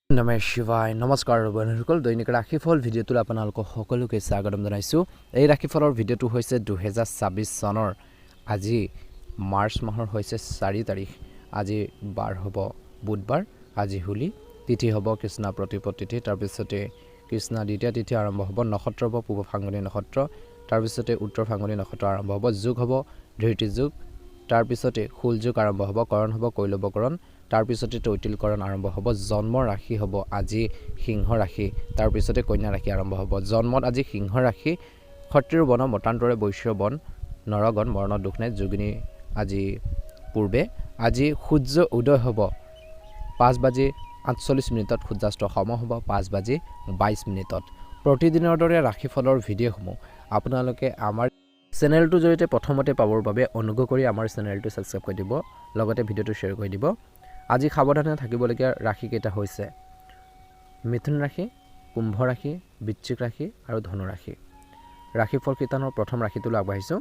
নমঃ শিৱায় নমস্কাৰ বন্ধুসকল দৈনিক ৰাশিফল ভিডিঅ'টোলৈ আপোনালোকক সকলোকে স্বাগতম জনাইছোঁ। এই ৰাশিফলৰ ভিডিঅ'টো হৈছে 2026 চনৰ আজি মাৰ্চ মাহৰ হৈছে 4 তাৰিখ। আজি বাৰ হ'ব বুধবাৰ, আজি হোলী তিথি হ'ব কৃষ্ণা প্ৰতিপদ তিথি। তাৰপিছতে কৃষ্ণা দ্বিতীয় তিথি আৰম্ভ হ'ব, নক্ষত্ৰ হ'ব পূব ফাংগনি নক্ষত্ৰ। তাৰপিছতে উত্তৰ ফাংগনি নক্ষত্ৰ আৰম্ভ হ'ব, যোগ হ'ব ধৃতি যোগ। তাৰপিছতে শুল যোগ আৰম্ভ হ'ব, কৰণ হ'ব কৈলৱকৰণ। তাৰপিছতে তৈতিলকৰণ আৰম্ভ হ'ব, জন্ম ৰাশি হ'ব আজি সিংহ ৰাশি। তাৰপিছতে কন্যা ৰাশি আৰম্ভ হ'ব। জন্মত আজি সিংহ ৰাশি, ক্ষত্ৰিয় বন মতান্তৰে বৈশ্য বন নৰগণ বৰ্ণ দুখ নাই যোগিনী আজি পূৰ্বে। আজি সূৰ্য উদয় হ'ব 5:48 সূৰ্যাস্ত সম হ'ব 5:22। প্ৰতিদিনৰ দৰে ৰাশিফলৰ ভিডিঅ'সমূহ আপোনালোকে আমাৰ চেনেলটোৰ জৰিয়তে প্ৰথমতে পাবৰ বাবে অনুগ্ৰহ কৰি আমাৰ চেনেলটো ছাবস্ক্ৰাইব কৰি দিব, লগতে ভিডিঅ'টো শ্বেয়াৰ কৰি দিব। আজি সাৱধানে থাকিবলগীয়া ৰাশিকেইটা হৈছে মিথুন ৰাশি, কুম্ভ ৰাশি, বৃশ্চিক ৰাশি আৰু ধনু ৰাশি। ৰাশিফল কীৰ্তনৰ প্ৰথম ৰাশিটোলৈ আগবাঢ়িছোঁ।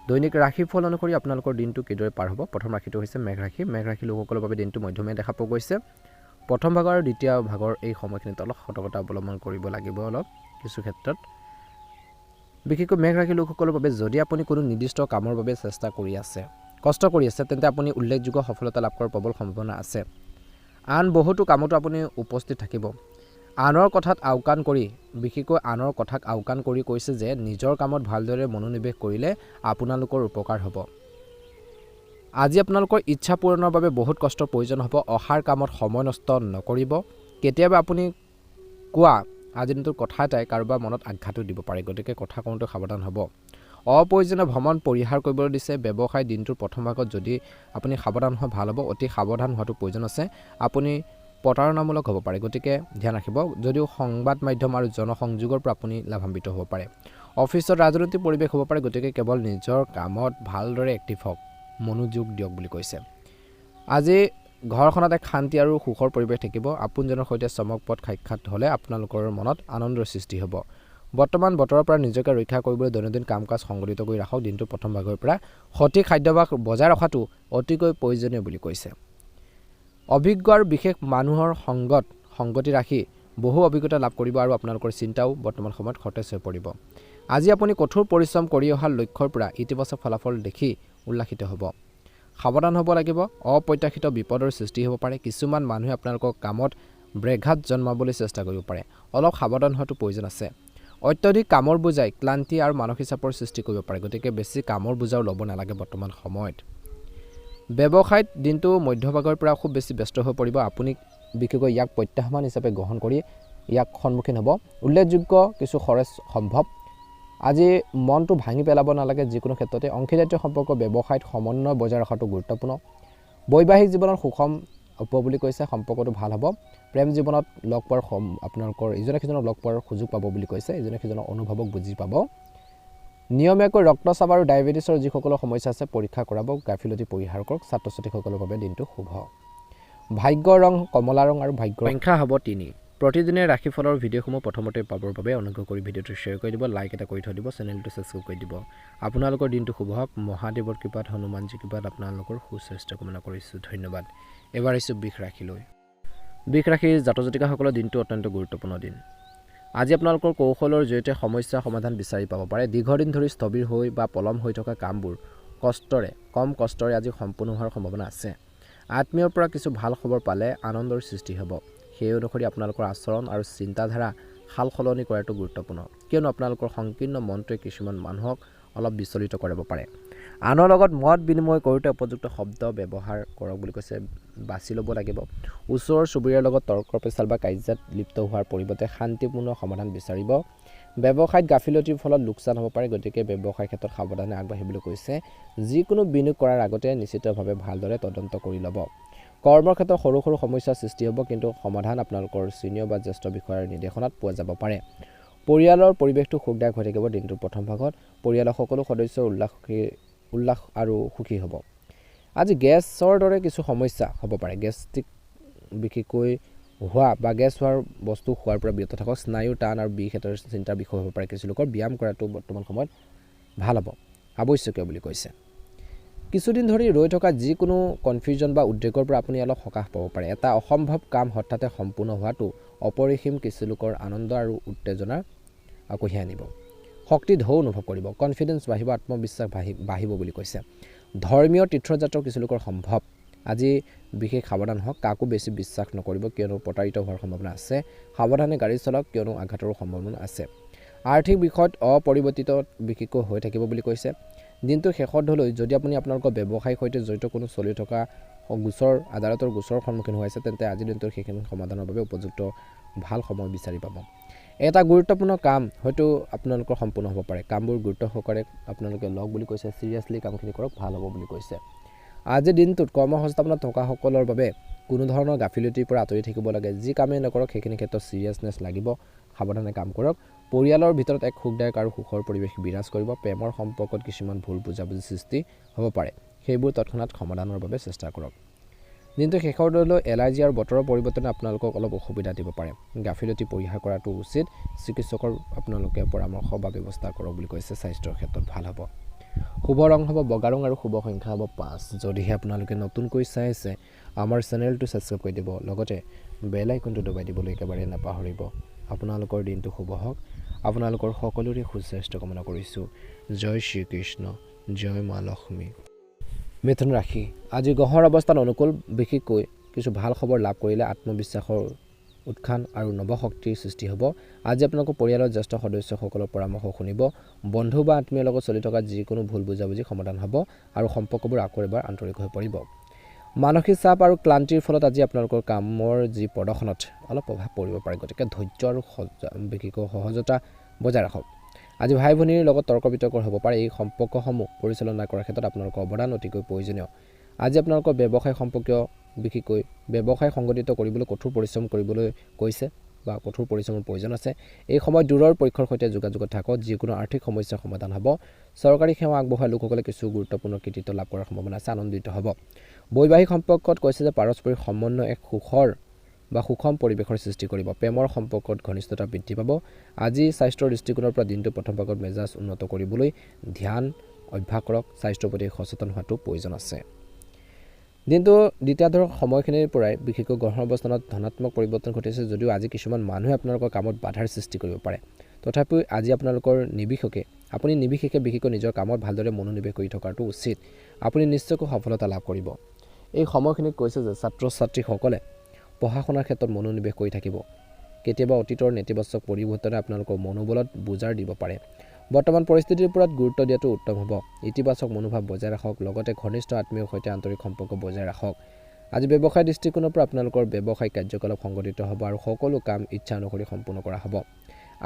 দৈনিক ৰাশিফল অনুসৰি আপোনালোকৰ দিনটো কিদৰে পাৰ হ'ব। প্ৰথম ৰাশিটো হৈছে মেঘ ৰাশি। মেঘ ৰাশি লোকসকলৰ বাবে দিনটো মধ্যমীয়া দেখা পোৱা গৈছে। প্ৰথম ভাগৰ আৰু দ্বিতীয় ভাগৰ এই সময়খিনিত অলপ সতৰ্কতা অৱলম্বন কৰিব লাগিব অলপ কিছু ক্ষেত্ৰত। বিশেষকৈ মেঘ ৰাশি লোকসকলৰ বাবে যদি আপুনি কোনো নিৰ্দিষ্ট কামৰ বাবে চেষ্টা কৰি আছে, কষ্ট কৰি আছে, তেন্তে আপুনি উল্লেখযোগ্য সফলতা লাভ কৰাৰ প্ৰবল সম্ভাৱনা আছে। আন বহুতো কামতো আপুনি উপস্থিত থাকিব। আনৰ কথাত আওকাণ কৰি, বিশেষকৈ আনৰ কথাক আওকাণ কৰি কৈছে যে নিজৰ কামত ভালদৰে মনোনিৱেশ কৰিলে আপোনালোকৰ উপকাৰ হ'ব। আজি আপোনালোকৰ ইচ্ছা পূৰণৰ বাবে বহুত কষ্টৰ প্ৰয়োজন হ'ব। অহাৰ কামত সময় নষ্ট নকৰিব। কেতিয়াবা আপুনি কোৱা আজিৰ দিনটোৰ কথা এটাই কাৰোবাৰ মনত আঘাতো দিব পাৰে, গতিকে কথা কওঁতে সাৱধান হ'ব। অপ্ৰয়োজনীয় ভ্ৰমণ পৰিহাৰ কৰিবলৈ দিছে। ব্যৱসায় দিনটোৰ প্ৰথম ভাগত যদি আপুনি সাৱধান হোৱা ভাল হ'ব, অতি সাৱধান হোৱাটো প্ৰয়োজন আছে। আপুনি প্ৰতাৰণামূলক হ'ব পাৰে, গতিকে ধ্যান ৰাখিব। যদিও সংবাদ মাধ্যম আৰু জনসংযোগৰ পৰা আপুনি লাভান্বিত হ'ব পাৰে। অফিচত ৰাজনৈতিক পৰিৱেশ হ'ব পাৰে, গতিকে কেৱল নিজৰ কামত ভালদৰে এক্টিভ হওক, মনোযোগ দিয়ক বুলি কৈছে। আজি ঘৰখনত এক শান্তি আৰু সুখৰ পৰিৱেশ থাকিব। আপোনজনৰ সৈতে চমকপ্ৰদ সাক্ষাৎ হ'লে আপোনালোকৰ মনত আনন্দৰ সৃষ্টি হ'ব। বৰ্তমান বতৰৰ পৰা নিজকে ৰক্ষা কৰিবলৈ দৈনন্দিন কাম কাজ সংগঠিত কৰি ৰাখক। দিনটোৰ প্ৰথম ভাগৰ পৰা সঠিক খাদ্যাভ্যাস বজাই ৰখাটো অতিকৈ প্ৰয়োজনীয় বুলি কৈছে। অভিজ্ঞ আৰু বিশেষ মানুহৰ সংগতি ৰাখি বহু অভিজ্ঞতা লাভ কৰিব আৰু আপোনালোকৰ চিন্তাও বৰ্তমান সময়ত সতেজ হৈ পৰিব। আজি আপুনি কঠোৰ পৰিশ্ৰম কৰি অহা লক্ষ্যৰ পৰা ইতিবাচক ফলাফল দেখি উল্লাসিত হ'ব। সাৱধান হ'ব লাগিব। অপ্ৰত্যাশিত বিপদৰ সৃষ্টি হ'ব পাৰে। কিছুমান মানুহে আপোনালোকৰ কামত ব্যাঘাত জন্মাবলৈ চেষ্টা কৰিব পাৰে। অলপ সাৱধান হোৱাটো প্ৰয়োজন আছে। অত্যধিক কামৰ বোজাই ক্লান্তি আৰু মানসিক চাপৰ সৃষ্টি কৰিব পাৰে, গতিকে বেছি কামৰ বোজাও ল'ব নালাগে বৰ্তমান সময়ত। ব্যৱসায়ত দিনটো মধ্যভাগৰ পৰা খুব বেছি ব্যস্ত হৈ পৰিব। আপুনি বিশেষকৈ ইয়াক প্ৰত্যাহ্বান হিচাপে গ্ৰহণ কৰি ইয়াক সন্মুখীন হ'ব। উল্লেখযোগ্য কিছু খৰচ সম্ভৱ। আজি মনটো ভাঙি পেলাব নালাগে। যিকোনো ক্ষেত্ৰতে অংশীদাৰীত্ব সম্পৰ্ক ব্যৱসায়ত সমন্বয় বজাই ৰখাটো গুৰুত্বপূৰ্ণ। বৈবাহিক জীৱনত সুষম হ'ব বুলি কৈছে। সম্পৰ্কটো ভাল হ'ব। প্ৰেম জীৱনত লগ পোৱাৰ আপোনালোকৰ ইজনে সিজনক লগ পোৱাৰ সুযোগ পাব বুলি কৈছে। ইজনে সিজনৰ অনুভৱক বুজি পাব। নিয়মীয়াকৈ ৰক্তচাপ আৰু ডায়েবেটিছৰ যিসকলৰ সমস্যা আছে পৰীক্ষা কৰাব। গাফিলতি পৰিহাৰ কৰক। ছাত্ৰ ছাত্ৰীসকলৰ বাবে দিনটো শুভ। ভাগ্যৰ ৰং কমলা ৰং আৰু ভাগ্যৰ সংখ্যা হ'ব 3। প্ৰতিদিনে ৰাশিফলৰ ভিডিঅ'সমূহ প্ৰথমতে পাবৰ বাবে অনুগ্ৰহ কৰি ভিডিঅ'টো শ্বেয়াৰ কৰি দিব, লাইক এটা কৰি থৈ দিব, চেনেলটো ছাবস্ক্ৰাইব কৰি দিব। আপোনালোকৰ দিনটো শুভ হওক। মহাদেৱৰ কৃপাত, হনুমানজীৰ কৃপাত আপোনালোকৰ সুস্বাস্থ্য কামনা কৰিছোঁ। ধন্যবাদ। এবাৰ আহিছোঁ বৃষ ৰাশিলৈ। বৃষ ৰাশিৰ জাতক জাতিকাসকলৰ দিনটো অত্যন্ত গুৰুত্বপূৰ্ণ দিন। আজি আপোনালোকৰ কৌশলৰ জৰিয়তে সমস্যা সমাধান বিচাৰি পাব পাৰে। দীৰ্ঘদিন ধৰি স্থবিৰ হৈ বা পলম হৈ থকা কামবোৰ কম কষ্টৰে আজি সম্পূৰ্ণ হোৱাৰ সম্ভাৱনা আছে। আত্মীয়ৰ পৰা কিছু ভাল খবৰ পালে আনন্দৰ সৃষ্টি হ'ব। সেই অনুসৰি আপোনালোকৰ আচৰণ আৰু চিন্তাধাৰা সাল সলনি কৰাটো গুৰুত্বপূৰ্ণ, কিয়নো আপোনালোকৰ সংকীৰ্ণ মনটোৱে কিছুমান মানুহক অলপ বিচলিত কৰাব পাৰে। আনৰ লগত মত বিনিময় কৰোঁতে উপযুক্ত শব্দ ব্যৱহাৰ কৰক বুলি কৈছে। বাছি ল'ব লাগিব। ওচৰ চুবুৰীয়াৰ লগত তৰ্ক পেচাল বা কাজিয়াত লিপ্ত হোৱাৰ পৰিৱৰ্তে শান্তিপূৰ্ণ সমাধান বিচাৰিব। ব্যৱসায়ত গাফিলতিৰ ফলত লোকচান হ'ব পাৰে, গতিকে ব্যৱসায় ক্ষেত্ৰত সাৱধানে আগবাঢ়িবলৈ কৈছে। যিকোনো বিনিয়োগ কৰাৰ আগতে নিশ্চিতভাৱে ভালদৰে তদন্ত কৰি ল'ব। কৰ্মৰ ক্ষেত্ৰত সৰু সৰু সমস্যাৰ সৃষ্টি হ'ব, কিন্তু সমাধান আপোনালোকৰ ছিনিয়ৰ বা জ্যেষ্ঠ বিষয়াৰ নিৰ্দেশনাত পোৱা যাব পাৰে। পৰিয়ালৰ পৰিৱেশটো সুখদায়ক হৈ থাকিব। দিনটোৰ প্ৰথম ভাগত পৰিয়ালৰ সকলো সদস্য উল্লাস আৰু সুখী হ'ব। আজি গেছৰ দৰে কিছু সমস্যা হ'ব পাৰে। গেষ্ট্ৰিক বিশেষকৈ হোৱা বা গেছ হোৱাৰ বস্তু খোৱাৰ পৰা বিৰত থাকক। স্নায়ু টান আৰু বিষ এটাৰ চিন্তাৰ বিষয় হ'ব পাৰে। কিছু লোকৰ ব্যায়াম কৰাটো বৰ্তমান সময়ত ভাল হ'ব, আৱশ্যকীয় বুলি কৈছে। কিছুদিন ধৰি ৰৈ থকা যিকোনো কনফিউজন বা উদ্বেগৰ পৰা আপুনি অলপ সকাহ পাব পাৰে। এটা অসম্ভৱ কাম হঠাতে সম্পূৰ্ণ হোৱাটো অপৰিসীম কিছু লোকৰ আনন্দ আৰু উত্তেজনা কঢ়িয়াই আনিব। শক্তি ঢৌ অনুভৱ কৰিব, কনফিডেন্স বাঢ়িব, আত্মবিশ্বাস বাঢ়িব বুলি কৈছে। ধৰ্মীয় তীৰ্থযাত্ৰাও কিছু লোকৰ সম্ভৱ। আজি বিশেষ সাৱধান হওক, কাকো বেছি বিশ্বাস নকৰিব কিয়নো প্ৰতাৰিত হোৱাৰ সম্ভাৱনা আছে। সাৱধানে গাড়ী চলাওক কিয়নো আঘাতৰো সম্ভাৱনা আছে। আৰ্থিক বিষয়ত অপৰিৱৰ্তিত বিশেষকৈ হৈ থাকিব বুলি কৈছে। দিনটো শেষতলৈ যদি আপুনি আপোনালোকৰ ব্যৱসায়ৰ সৈতে জড়িত কোনো চলি থকা আদালতৰ গোচৰৰ সন্মুখীন হৈ আছে তেন্তে আজিৰ দিনটোৰ সেইখিনি সমাধানৰ বাবে উপযুক্ত ভাল সময় বিচাৰি পাব। এটা গুৰুত্বপূৰ্ণ কাম হয়তো আপোনালোকৰ সম্পূৰ্ণ হ'ব পাৰে। কামবোৰ গুৰুত্ব সহকাৰে আপোনালোকে লওক বুলি কৈছে। চিৰিয়াছলি কামখিনি কৰক, ভাল হ'ব বুলি কৈছে। আজিৰ দিনটোত কৰ্মসংস্থাপনত থকাসকলৰ বাবে কোনো ধৰণৰ গাফিলতিৰ পৰা আঁতৰি থাকিব লাগে। যি কামেই নকৰক সেইখিনি ক্ষেত্ৰত চিৰিয়াছনেছ লাগিব, সাৱধানে কাম কৰক। পৰিয়ালৰ ভিতৰত এক সুখদায়ক আৰু সুখৰ পৰিৱেশ বিৰাজ কৰিব। প্ৰেমৰ সম্পৰ্কত কিছুমান ভুল বুজাবুজি সৃষ্টি হ'ব পাৰে, সেইবোৰ তৎক্ষণাত সমাধানৰ বাবে চেষ্টা কৰক। দিনটো শেষৰ দৰলৈ এলাৰ্জি আৰু বতৰৰ পৰিৱৰ্তনে আপোনালোকক অলপ অসুবিধা দিব পাৰে। গাফিলতি পৰিহাৰ কৰাটো উচিত। চিকিৎসকৰ আপোনালোকে পৰামৰ্শ বা ব্যৱস্থা কৰক বুলি কৈছে। স্বাস্থ্যৰ ক্ষেত্ৰত ভাল হ'ব। শুভ ৰং হ'ব বগা ৰং আৰু শুভ সংখ্যা হ'ব 5। যদিহে আপোনালোকে নতুনকৈ চাই আছে আমাৰ চেনেলটো ছাবস্ক্ৰাইব কৰি দিব, লগতে বেল আইকনটো দবাই দিবলৈ একেবাৰে নাপাহৰিব। আপোনালোকৰ দিনটো শুভ হওক। আপোনালোকৰ সকলোৰে সুস্বাস্থ্য কামনা কৰিছোঁ। জয় শ্ৰীকৃষ্ণ, জয় মা লক্ষ্মী। মিথুন ৰাশি, আজি গ্ৰহৰ অৱস্থান অনুকূল। বিশেষকৈ কিছু ভাল খবৰ লাভ কৰিলে আত্মবিশ্বাসৰ উৎখান আৰু নৱশক্তিৰ সৃষ্টি হ'ব। আজি আপোনালোকৰ পৰিয়ালৰ জ্যেষ্ঠ সদস্যসকলৰ পৰামৰ্শ শুনিব। বন্ধু বা আত্মীয়ৰ লগত চলি থকা যিকোনো ভুল বুজাবুজি সমাধান হ'ব আৰু সম্পৰ্কবোৰ আকৌ এবাৰ আন্তৰিক হৈ পৰিব। মানসিক চাপ আৰু ক্লান্তিৰ ফলত আজি আপোনালোকৰ কামৰ যি প্ৰদৰ্শনত অলপ প্ৰভাৱ পৰিব পাৰে, গতিকে ধৈৰ্য আৰু বিশেষকৈ সহজতা বজাই ৰাখক। আজি ভাই ভনীৰ লগত তৰ্ক বিতৰ্ক হ'ব পাৰে। এই সম্পৰ্কসমূহ পৰিচালনা কৰাৰ ক্ষেত্ৰত আপোনালোকৰ অৱদান অতিকৈ প্ৰয়োজনীয়। আজি আপোনালোকৰ ব্যৱসায় সম্পৰ্কীয় বিশেষকৈ ব্যৱসায় সংগঠিত কৰিবলৈ কঠোৰ পৰিশ্ৰম কৰিবলৈ কৈছে বা কঠোৰ পৰিশ্ৰমৰ প্ৰয়োজন আছে। এই সময়ত দূৰৰ পক্ষৰ সৈতে যোগাযোগত থাকক। যিকোনো আৰ্থিক সমস্যাৰ সমাধান হ'ব। চৰকাৰী সেৱা আগবঢ়োৱা লোকসকলে কিছু গুৰুত্বপূৰ্ণ কৃতিত্ব লাভ কৰাৰ সম্ভাৱনা আছে, আনন্দিত হ'ব। বৈবাহিক সম্পৰ্কত কৈছে যে পাৰস্পৰিক সম্বন্ধ এক সুষম পৰিৱেশৰ সৃষ্টি কৰিব। প্ৰেমৰ সম্পৰ্কত ঘনিষ্ঠতা বৃদ্ধি পাব। আজি স্বাস্থ্যৰ দৃষ্টিকোণৰ পৰা দিনটো প্ৰথম ভাগত মেজাজ উন্নত কৰিবলৈ ধ্যান অভ্যাস কৰক। স্বাস্থ্যৰ প্ৰতি সচেতন হোৱাটো প্ৰয়োজন আছে। দিনটো দ্বিতীয়াৰ্ধৰ সময়খিনিৰ পৰাই বিশেষকৈ গ্ৰহৰ অৱস্থানত ধনাত্মক পৰিৱৰ্তন ঘটিছে। যদিও আজি কিছুমান মানুহে আপোনালোকৰ কামত বাধাৰ সৃষ্টি কৰিব পাৰে, তথাপিও আজি আপোনালোকৰ আপুনি নিৰ্বিশেষে বিশেষকৈ নিজৰ কামত ভালদৰে মনোনিৱেশ কৰি থকাটো উচিত। আপুনি নিশ্চয়কৈ সফলতা লাভ কৰিব। এই সময়খিনিত কৈছে যে ছাত্ৰ ছাত্ৰীসকলে পঢ়া শুনাৰ ক্ষেত্ৰত মনোনিৱেশ কৰি থাকিব। কেতিয়াবা অতীতৰ নেতিবাচক পৰিৱৰ্তনে আপোনালোকৰ মনোবলত বোজাৰ দিব পাৰে। বৰ্তমান পৰিস্থিতিৰ ওপৰত গুৰুত্ব দিয়াটো উত্তম হ'ব। ইতিবাচক মনোভাৱ বজাই ৰাখক, লগতে ঘনিষ্ঠ আত্মীয়ৰ সৈতে আন্তৰিক সম্পৰ্ক বজাই ৰাখক। আজি ব্যৱসায় দৃষ্টিকোণৰ পৰা আপোনালোকৰ ব্যৱসায়িক কাৰ্যকলাপ সংগঠিত হ'ব আৰু সকলো কাম ইচ্ছা অনুসৰি সম্পূৰ্ণ কৰা হ'ব।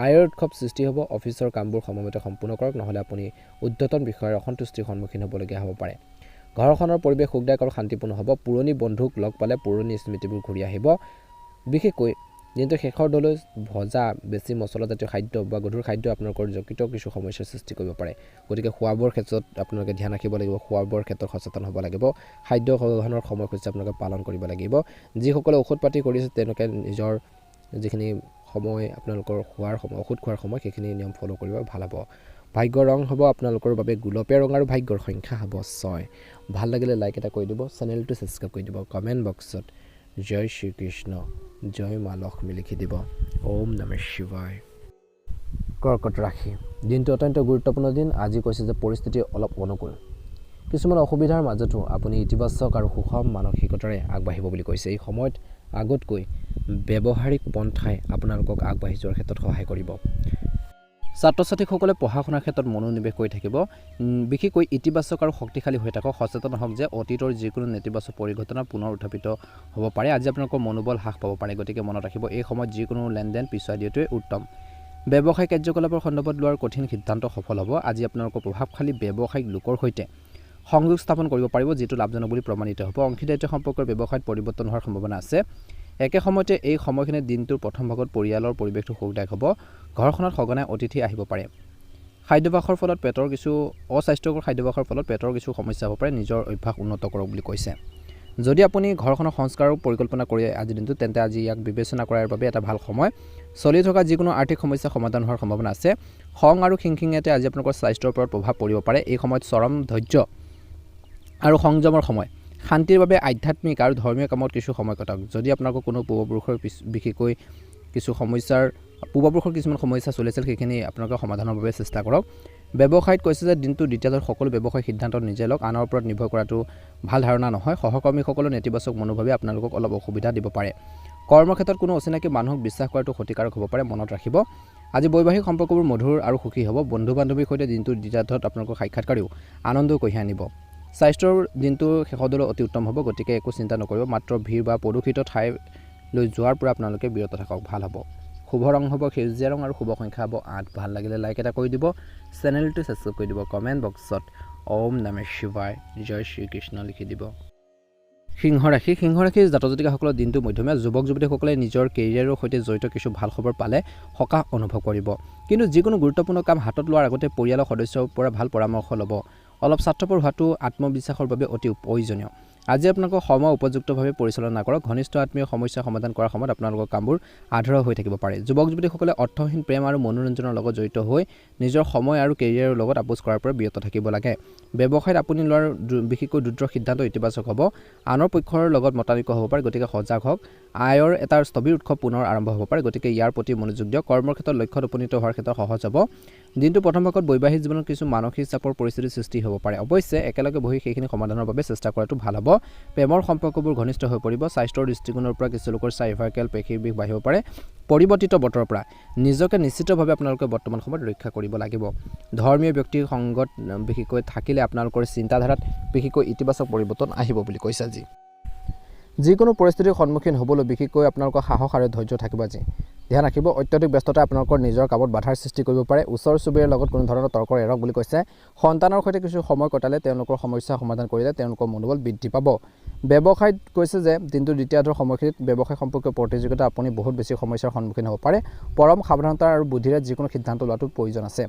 আয়ৰ উৎসৱ সৃষ্টি হ'ব। অফিচৰ কামবোৰ সময়মতে সম্পূৰ্ণ কৰক, নহ'লে আপুনি ঊৰ্ধ্বতন বিষয়ৰ অসন্তুষ্টিৰ সন্মুখীন হ'বলগীয়া হ'ব পাৰে। ঘৰখনৰ পৰিৱেশ সুখদায়ক আৰু শান্তিপূৰ্ণ হ'ব। পুৰণি বন্ধুক লগ পালে পুৰণি স্মৃতিবোৰ ঘূৰি আহিব। বিশেষকৈ দিনটো শেষৰ দলৈ ভজা, বেছি মছলাজাতীয় খাদ্য বা গধুৰ খাদ্য আপোনালোকৰ জটিল কিছু সমস্যাৰ সৃষ্টি কৰিব পাৰে। গতিকে খোৱা বোৱাৰ ক্ষেত্ৰত আপোনালোকে ধ্যান ৰাখিব লাগিব। খোৱা বোৱাৰ ক্ষেত্ৰত সচেতন হ'ব লাগিব। খাদ্য গ্ৰহণৰ সময়সূচী আপোনালোকে পালন কৰিব লাগিব। যিসকলে ঔষধ পাতি কৰিছে তেওঁলোকে নিজৰ যিখিনি সময় আপোনালোকৰ ঔষধ খোৱাৰ সময় সেইখিনি নিয়ম ফ'ল' কৰিব, ভাল হ'ব। ভাগ্যৰ ৰং হ'ব আপোনালোকৰ বাবে গুলপীয়া ৰং আৰু ভাগ্যৰ সংখ্যা হ'ব 6। ভাল লাগিলে লাইক এটা কৰি দিব, চেনেলটো ছাবস্ক্ৰাইব কৰি দিব। কমেণ্ট বক্সত জয় শ্ৰীকৃষ্ণ, জয় মা লক্ষ্মী লিখি দিব। ওম নমঃ শিৱায়। কৰ্কট ৰাশি, দিনটো অত্যন্ত গুৰুত্বপূৰ্ণ দিন। আজি কৈছে যে পৰিস্থিতি অলপ অনুকূল। কিছুমান অসুবিধাৰ মাজতো আপুনি ইতিবাচক আৰু সুষম মানসিকতাৰে আগবাঢ়িব বুলি কৈছে। এই সময়ত আগতকৈ ব্যৱহাৰিক পন্থাই আপোনালোকক আগবাঢ়ি যোৱাৰ ক্ষেত্ৰত সহায় কৰিব। ছাত্ৰ ছাত্ৰীসকলে পঢ়া শুনাৰ ক্ষেত্ৰত মনোনিৱেশ কৰি থাকিব। বিশেষকৈ ইতিবাচক আৰু শক্তিশালী হৈ থাকক। সচেতন হওক যে অতীতৰ যিকোনো নেতিবাচক পৰিঘটনা পুনৰ উত্থাপিত হ'ব পাৰে। আজি আপোনালোকৰ মনোবল হ্ৰাস পাব পাৰে। গতিকে মনত ৰাখিব, এই সময়ত যিকোনো লেনদেন পিছুৱাই দিয়াটোৱে উত্তম। ব্যৱসায়িক কাৰ্যকলাপৰ সন্দৰ্ভত লোৱাৰ কঠিন সিদ্ধান্ত সফল হ'ব। আজি আপোনালোকৰ প্ৰভাৱশালী ব্যৱসায়িক লোকৰ সৈতে সংযোগ স্থাপন কৰিব পাৰিব, যিটো লাভজনক বুলি প্ৰমাণিত হ'ব। অংশীদাৰিত্ব সম্পৰ্কৰ ব্যৱসায়ত পৰিৱৰ্তন হোৱাৰ সম্ভাৱনা আছে। একে সময়তে এই সময়খিনিত দিনটোৰ প্ৰথম ভাগত পৰিয়ালৰ পৰিৱেশটো সুখদায়ক হ'ব। ঘৰখনত সঘনাই অতিথি আহিব পাৰে। খাদ্যাভ্যাসৰ ফলত অস্বাস্থ্যকৰ খাদ্যাভ্যাসৰ ফলত পেটৰ কিছু সমস্যা হ'ব পাৰে। নিজৰ অভ্যাস উন্নত কৰক বুলি কৈছে। যদি আপুনি ঘৰখনৰ সংস্কাৰৰ পৰিকল্পনা কৰি আজিৰ দিনটো, তেন্তে আজি ইয়াক বিবেচনা কৰাৰ বাবে এটা ভাল সময়। চলি থকা যিকোনো আৰ্থিক সমস্যা সমাধান হোৱাৰ সম্ভাৱনা আছে। খং আৰু খিংখিঙিয়াতে আজি আপোনালোকৰ স্বাস্থ্যৰ ওপৰত প্ৰভাৱ পৰিব পাৰে। এই সময়ত চৰম ধৈৰ্য আৰু সংযমৰ সময় শান্তিৰ বাবে আধ্যাত্মিক আৰু ধৰ্মীয় কামত কিছু সময় কটাওক যদি আপোনালোকৰ কোনো পূৰ্বপুৰুষৰ বিশেষকৈ কিছু সমস্যাৰ পূৰ্বপুৰুষৰ কিছুমান সমস্যা চলিছিল সেইখিনি আপোনালোকে সমাধানৰ বাবে চেষ্টা কৰক ব্যৱসায়ত কৈছে যে দিনটো দ্বিতীয়ত সকলো ব্যৱসায়িক সিদ্ধান্ত নিজে লওক আনৰ ওপৰত নিৰ্ভৰ কৰাটো ভাল ধাৰণা নহয় সহকৰ্মীসকলৰ নেতিবাচক মনোভাৱে আপোনালোকক অলপ অসুবিধা দিব পাৰে কৰ্মক্ষেত্ৰত কোনো অচিনাকি মানুহক বিশ্বাস কৰাটো ক্ষতিকাৰক হ'ব পাৰে মনত ৰাখিব আজি বৈবাহিক সম্পৰ্কবোৰ মধুৰ আৰু সুখী হ'ব বন্ধু বান্ধৱীৰ সৈতে দিনটো দ্বিতীয়ত আপোনালোকৰ সাক্ষাৎকাৰেও আনন্দ কঢ়িয়াই আনিব স্বাস্থ্যৰ দিনটো শেষলৈ অতি উত্তম হ'ব গতিকে একো চিন্তা নকৰিব মাত্ৰ ভিৰ বা প্ৰদূষিত ঠাইলৈ যোৱাৰ পৰা আপোনালোকে বিৰত থাকক ভাল হ'ব শুভ ৰং হ'ব সেউজীয়া ৰং আৰু শুভ সংখ্যা হ'ব 8 ভাল লাগিলে লাইক এটা কৰি দিব চেনেলটো সাবস্ক্ৰাইব কৰি দিব কমেন্ট বক্সত ওম নমঃ শিৱায় জয় শ্ৰীকৃষ্ণ লিখি দিব সিংহ ৰাশি জাতক জাতিকাসকলৰ দিনটো মধ্যমীয়া যুৱক যুৱতীসকলে নিজৰ কেৰিয়াৰৰ সৈতে জড়িত কিছু ভাল খবৰ পালে সকাহ অনুভৱ কৰিব কিন্তু যিকোনো গুৰুত্বপূৰ্ণ কাম হাতত লোৱাৰ আগতে পৰিয়ালৰ সদস্যৰ পৰা ভাল পৰামৰ্শ ল'ব অলপ স্বাৰ্থপৰ হোৱাটো আত্মবিশ্বাসৰ বাবে অতি প্ৰয়োজনীয় আজি আপোনালোকৰ সময় উপযুক্তভাৱে পৰিচালনা কৰক ঘনিষ্ঠ আত্মীয় সমস্যা সমাধান কৰাৰ সময়ত আপোনালোকৰ কামবোৰ আধৰুৱা হৈ থাকিব পাৰে যুৱক যুৱতীসকলে অৰ্থহীন প্ৰেম আৰু মনোৰঞ্জনৰ লগত জড়িত হৈ নিজৰ সময় আৰু কেৰিয়াৰৰ লগত আপোচ কৰাৰ পৰা বিৰত থাকিব লাগে ব্যৱসায়ত আপুনি লোৱাৰ বিশেষকৈ দ্ৰুত সিদ্ধান্ত ইতিবাচক হ'ব আনৰ পক্ষৰ লগত মতানৈক্য হ'ব পাৰে গতিকে সজাগ হওক আয়ৰ এটা স্থবিৰ উৎসৱ পুনৰ আৰম্ভ হ'ব পাৰে গতিকে ইয়াৰ প্ৰতি মনোযোগ দিয়ক কৰ্মৰ ক্ষেত্ৰত লক্ষ্যত উপনীত হোৱাৰ ক্ষেত্ৰত সহজ হ'ব দিনটো প্ৰথম ভাগত বৈবাহিক জীৱনত কিছু মানসিক চাপৰ পৰিস্থিতিৰ সৃষ্টি হ'ব পাৰে অৱশ্যে একেলগে বহি সেইখিনি সমাধানৰ বাবে চেষ্টা কৰাটো ভাল হ'ব প্ৰেমৰ সম্পৰ্কবোৰ ঘনিষ্ঠ হৈ পৰিব স্বাস্থ্যৰ দৃষ্টিকোণৰ পৰা কিছু লোকৰ চাৰ্ভাইকেল পেশীৰ বিষ বাঢ়িব পাৰে পৰিৱৰ্তিত বতৰৰ পৰা নিজকে নিশ্চিতভাৱে আপোনালোকে বৰ্তমান সময়ত ৰক্ষা কৰিব লাগিব ধৰ্মীয় ব্যক্তিৰ সংগত বিশেষকৈ থাকিলে আপোনালোকৰ চিন্তাধাৰাত বিশেষকৈ ইতিবাচক পৰিৱৰ্তন আহিব বুলি কৈছে আজি যিকোনো পৰিস্থিতিৰ সন্মুখীন হ'বলৈ বিশেষকৈ আপোনালোকৰ সাহস আৰু ধৈৰ্য থাকিব আজি ধ্যান ৰাখিব অত্যধিক ব্যস্ততা আপোনালোকৰ নিজৰ কামত বাধাৰ সৃষ্টি কৰিব পাৰে ওচৰ চুবুৰীয়াৰ লগত কোনো ধৰণৰ তৰ্ক এৰক বুলি কৈছে সন্তানৰ সৈতে কিছু সময় কটালে তেওঁলোকৰ সমস্যা সমাধান কৰিলে তেওঁলোকৰ মনোবল বৃদ্ধি পাব ব্যৱসায়ত কৈছে যে দিনটো দ্বিতীয়াৰ্ধৰ সময়খিনিত ব্যৱসায় সম্পৰ্কীয় প্ৰতিযোগিতা আপুনি বহুত বেছি সমস্যাৰ সন্মুখীন হ'ব পাৰে পৰম সাৱধানতা আৰু বুদ্ধিৰে যিকোনো সিদ্ধান্ত লোৱাটো প্ৰয়োজন আছে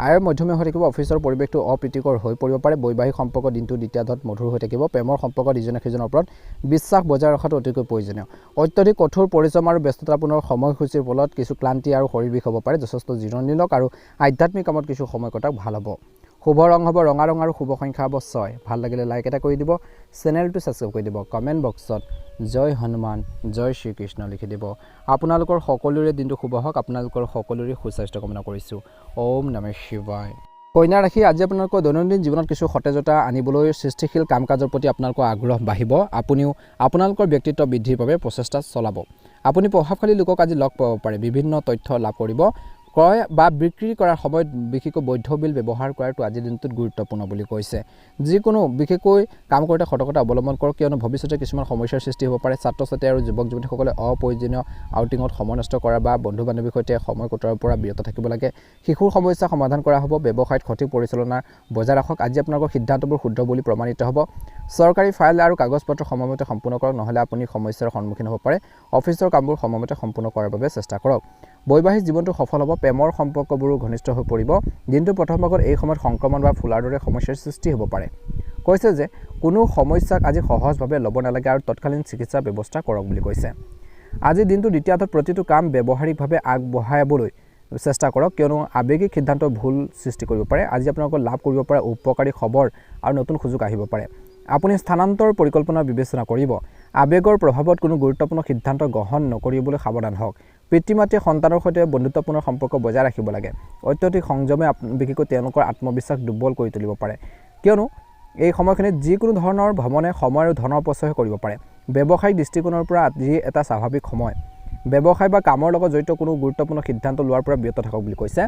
আয়ৰ মধ্যমীয়া হৈ থাকিব অফিচৰ পৰিৱেশটো অপ্ৰীতিকৰ হৈ পৰিব পাৰে বৈবাহিক সম্পৰ্ক দিনটো দ্বিতীয়াৰ্ধত মধুৰ হৈ থাকিব প্ৰেমৰ সম্পৰ্কত ইজনে সিজনৰ ওপৰত বিশ্বাস বজাই ৰখাটো অতিকৈ প্ৰয়োজনীয় অত্যধিক কঠোৰ পৰিশ্ৰম আৰু ব্যস্ততাপূৰ্ণ সময়সূচীৰ ফলত কিছু ক্লান্তি আৰু শৰীৰ বিষ হ'ব পাৰে যথেষ্ট জিৰণি লওক আৰু আধ্যাত্মিক কামত কিছু সময় কটাওক ভাল হ'ব শুভ ৰং হ'ব ৰঙা ৰং আৰু শুভ সংখ্যা হ'ব 6 ভাল লাগিলে লাইক এটা কৰি দিব চেনেলটো সাবস্ক্ৰাইব কৰি দিব কমেন্ট বক্সত জয় হনুমান জয় শ্ৰীকৃষ্ণ লিখি দিব আপোনালোকৰ সকলোৰে দিনটো শুভ হওক আপোনালোকৰ সকলোৰে সুস্বাস্থ্য কামনা কৰিছো ওম নমঃ শিৱায় কন্যা ৰাশি আজি আপোনালোকৰ দৈনন্দিন জীৱনত কিছু সতেজতা আনিবলৈ সৃষ্টিশীল কাম কাজৰ প্ৰতি আপোনালোকৰ আগ্ৰহ বাঢ়িব আপুনিও আপোনালোকৰ ব্যক্তিত্ব বৃদ্ধিৰ বাবে প্ৰচেষ্টা চলাব আপুনি প্ৰভাৱশালী লোকক আজি লগ পাব পাৰে বিভিন্ন তথ্য লাভ কৰিব ক্ৰয় বা বিক্ৰী কৰাৰ সময়ত বিশেষকৈ বৈধ বিল ব্যৱহাৰ কৰাটো আজিৰ দিনটোত গুৰুত্বপূৰ্ণ বুলি কৈছে যিকোনো বিশেষকৈ কাম কৰোঁতে সতৰ্কতা অৱলম্বন কৰক কিয়নো ভৱিষ্যতে কিছুমান সমস্যাৰ সৃষ্টি হ'ব পাৰে ছাত্ৰ ছাত্ৰী আৰু যুৱক যুৱতীসকলে অপ্ৰয়োজনীয় আউটিঙত সময় নষ্ট কৰা বা বন্ধু বান্ধৱীৰ সৈতে সময় কটোৱাৰ পৰা বিৰত থাকিব লাগে শিশুৰ সমস্যা সমাধান কৰা হ'ব ব্যৱসায়ত সঠিক পৰিচালনা বজাই ৰাখক আজি আপোনালোকৰ সিদ্ধান্তবোৰ শুদ্ধ বুলি প্ৰমাণিত হ'ব চৰকাৰী ফাইল আৰু কাগজ পত্ৰ সময়মতে সম্পূৰ্ণ কৰক নহলে আপুনি সমস্যাৰ সন্মুখীন হ'ব পাৰে অফিচৰ কামবোৰ সময়মতে সম্পূৰ্ণ কৰাৰ বাবে চেষ্টা কৰক বৈবাহিক জীৱনটো সফল হ'ব প্ৰেমৰ সম্পৰ্কবোৰ ঘনিষ্ঠ হৈ পৰিব দিনটো প্ৰথম ভাগত এই সময়ত সংক্ৰমণ বা ফুলাৰ দৰে সমস্যাৰ সৃষ্টি হ'ব পাৰে কৈছে যে কোনো সমস্যাক আজি সহজভাৱে ল'ব নালাগে আৰু তৎকালীন চিকিৎসা ব্যৱস্থা কৰক বুলি কৈছে আজি দিনটো দ্বিতীয়ত প্ৰতিটো কাম ব্যৱহাৰিকভাৱে আগবঢ়াবলৈ চেষ্টা কৰক কিয়নো আৱেগিক সিদ্ধান্ত ভুল সৃষ্টি কৰিব পাৰে আজি আপোনালোকৰ লাভ কৰিব পৰা উপকাৰী খবৰ আৰু নতুন সুযোগ আহিব পাৰে আপুনি স্থানান্তৰ পৰিকল্পনা বিবেচনা কৰিব আৱেগৰ প্ৰভাৱত কোনো গুৰুত্বপূৰ্ণ সিদ্ধান্ত গ্ৰহণ নকৰিবলৈ সাৱধান হওক পিতৃ-মাতৃয়ে সন্তানৰ সৈতে বন্ধুত্বপূৰ্ণ সম্পৰ্ক বজাই ৰাখিব লাগে অত্যধিক সংযমে বিশেষকৈ তেওঁলোকৰ আত্মবিশ্বাস দুৰ্বল কৰি তুলিব পাৰে কিয়নো এই সময়খিনিত যিকোনো ধৰণৰ ভ্ৰমণে সময় আৰু ধনৰ অপচয় কৰিব পাৰে ব্যৱসায়িক দৃষ্টিকোণৰ পৰা আজি এটা স্বাভাৱিক সময় ব্যৱসায় বা কামৰ লগত জড়িত কোনো গুৰুত্বপূৰ্ণ সিদ্ধান্ত লোৱাৰ পৰা বিৰত থাকক বুলি কৈছে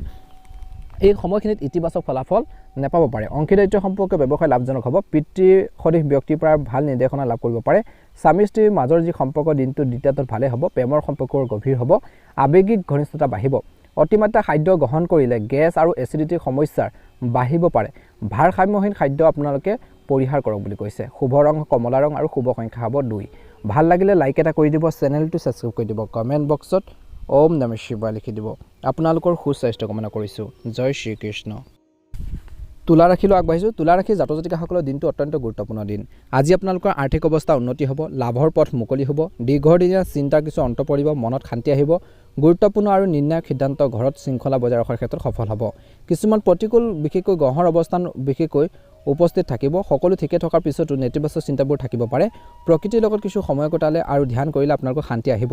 এই সময়খিনিত ইতিবাচক ফলাফল নেপাব পাৰে অংশীদাৰিত্ব সম্পৰ্কে ব্যৱসায় লাভজনক হ'ব পিতৃ সদৃশ ব্যক্তিৰ পৰা ভাল নিৰ্দেশনা লাভ কৰিব পাৰে স্বামী স্ত্ৰীৰ মাজৰ যি সম্পৰ্ক দিনটো দ্বিতীয়ত ভালে হ'ব প্ৰেমৰ সম্পৰ্কৰ গভীৰ হ'ব আৱেগিক ঘনিষ্ঠতা বাঢ়িব অতিমাত্ৰা খাদ্য গ্ৰহণ কৰিলে গেছ আৰু এচিডিটিৰ সমস্যাৰ বাঢ়িব পাৰে ভাৰসাম্যহীন খাদ্য আপোনালোকে পৰিহাৰ কৰক বুলি কৈছে শুভ ৰং কমলা ৰং আৰু শুভ সংখ্যা হ'ব 2 ভাল লাগিলে লাইক এটা কৰি দিব চেনেলটো সাবস্ক্ৰাইব কৰি দিব কমেন্ট বক্সত ওম নমঃ শিৱায় লিখি দিব আপোনালোকৰ সুস্বাস্থ্য কামনা কৰিছো জয় শ্ৰীকৃষ্ণ তুলা ৰাশিলৈ আগবাঢ়িছোঁ তুলা ৰাশি জাতক জাতিকাসকলৰ দিনটো অত্যন্ত গুৰুত্বপূৰ্ণ দিন আজি আপোনালোকৰ আৰ্থিক অৱস্থা উন্নতি হ'ব লাভৰ পথ মুকলি হ'ব দীৰ্ঘদিনীয়া চিন্তাৰ কিছু অন্ত পৰিব মনত শান্তি আহিব গুৰুত্বপূৰ্ণ আৰু নিৰ্ণায়ক সিদ্ধান্ত ঘৰত শৃংখলা বজাই ৰখাৰ ক্ষেত্ৰত সফল হ'ব কিছুমান প্ৰতিকূল বিশেষকৈ গ্ৰহৰ অৱস্থান বিশেষকৈ উপস্থিত থাকিব সকলো ঠিকে থকাৰ পিছতো নেতিবাচক চিন্তাবোৰ থাকিব পাৰে প্ৰকৃতিৰ লগত কিছু সময় কটালে আৰু ধ্যান কৰিলে আপোনালোকৰ শান্তি আহিব